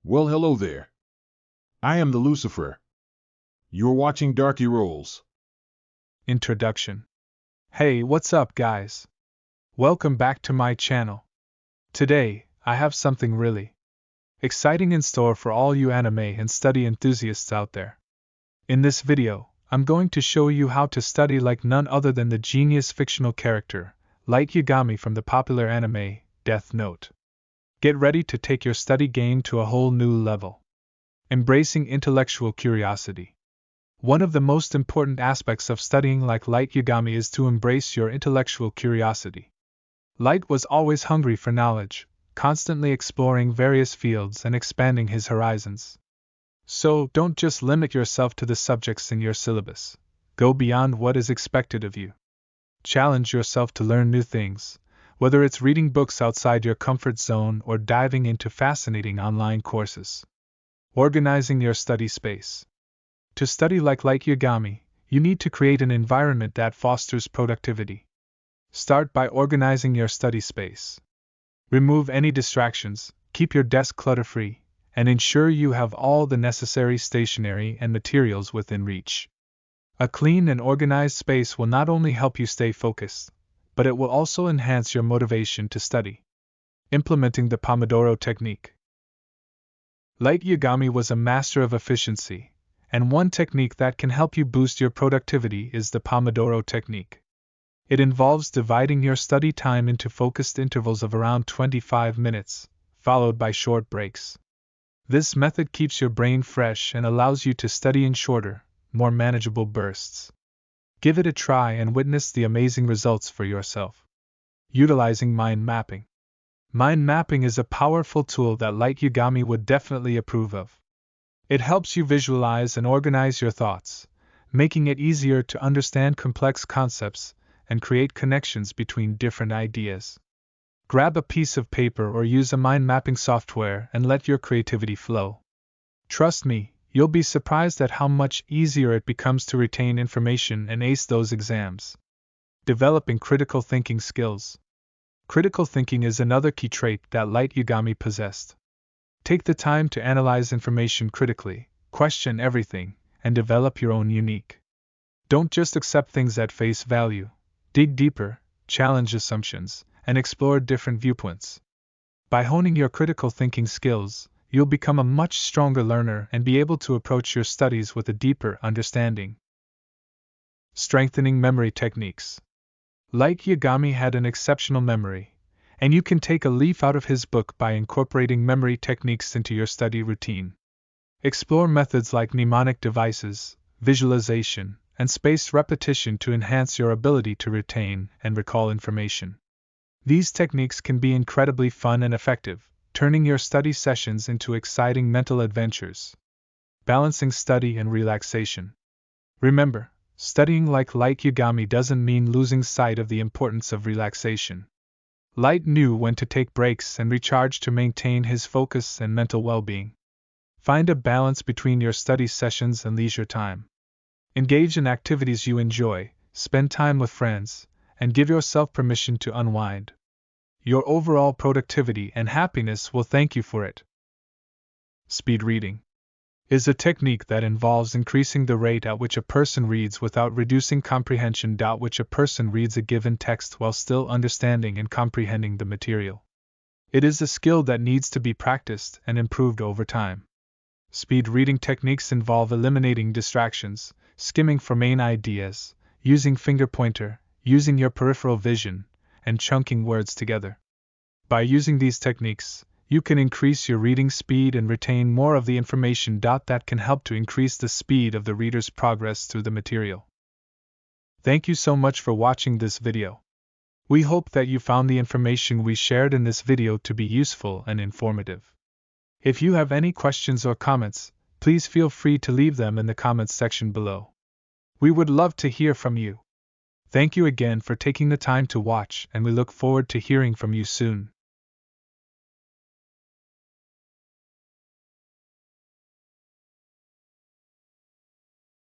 Well, hello there. I am the Lucifer. You're watching Darky Rolls. Introduction. Hey, what's up, guys? Welcome back to my channel. Today, I have something really exciting in store for all you anime and study enthusiasts out there. In this video, I'm going to show you how to study like none other than the genius fictional character, Light Yagami from the popular anime, Death Note. Get ready to take your study game to a whole new level. Embracing intellectual curiosity. One of the most important aspects of studying like Light Yagami is to embrace your intellectual curiosity. Light was always hungry for knowledge, constantly exploring various fields and expanding his horizons. So, don't just limit yourself to the subjects in your syllabus. Go beyond what is expected of you. Challenge yourself to learn new things, whether it's reading books outside your comfort zone or diving into fascinating online courses. Organizing your study space. To study like Light Yagami, you need to create an environment that fosters productivity. Start by organizing your study space. Remove any distractions, keep your desk clutter-free, and ensure you have all the necessary stationery and materials within reach. A clean and organized space will not only help you stay focused, but it will also enhance your motivation to study. Implementing the Pomodoro technique. Light Yagami was a master of efficiency, and one technique that can help you boost your productivity is the Pomodoro technique. It involves dividing your study time into focused intervals of around 25 minutes, followed by short breaks. This method keeps your brain fresh and allows you to study in shorter, more manageable bursts. Give it a try and witness the amazing results for yourself. Utilizing mind mapping. Mind mapping is a powerful tool that Light Yagami would definitely approve of. It helps you visualize and organize your thoughts, making it easier to understand complex concepts and create connections between different ideas. Grab a piece of paper or use a mind mapping software and let your creativity flow. Trust me, you'll be surprised at how much easier it becomes to retain information and ace those exams. Developing critical thinking skills. Critical thinking is another key trait that Light Yagami possessed. Take the time to analyze information critically, question everything, and develop your own unique. Don't just accept things at face value. Dig deeper, challenge assumptions, and explore different viewpoints. By honing your critical thinking skills, you'll become a much stronger learner and be able to approach your studies with a deeper understanding. Strengthening memory techniques. Light Yagami had an exceptional memory, and you can take a leaf out of his book by incorporating memory techniques into your study routine. Explore methods like mnemonic devices, visualization, and spaced repetition to enhance your ability to retain and recall information. These techniques can be incredibly fun and effective, turning your study sessions into exciting mental adventures. Balancing study and relaxation. Remember, studying like Light Yagami doesn't mean losing sight of the importance of relaxation. Light knew when to take breaks and recharge to maintain his focus and mental well-being. Find a balance between your study sessions and leisure time. Engage in activities you enjoy, spend time with friends, and give yourself permission to unwind. Your overall productivity and happiness will thank you for it. Speed reading is a technique that involves increasing the rate at which a person reads without reducing comprehension. Which a person reads a given text while still understanding and comprehending the material. It is a skill that needs to be practiced and improved over time. Speed reading techniques involve eliminating distractions, skimming for main ideas, using finger pointer, using your peripheral vision, and chunking words together. By using these techniques, you can increase your reading speed and retain more of the information. That can help to increase the speed of the reader's progress through the material. Thank you so much for watching this video. We hope that you found the information we shared in this video to be useful and informative. If you have any questions or comments, please feel free to leave them in the comments section below. We would love to hear from you. Thank you again for taking the time to watch, and we look forward to hearing from you soon.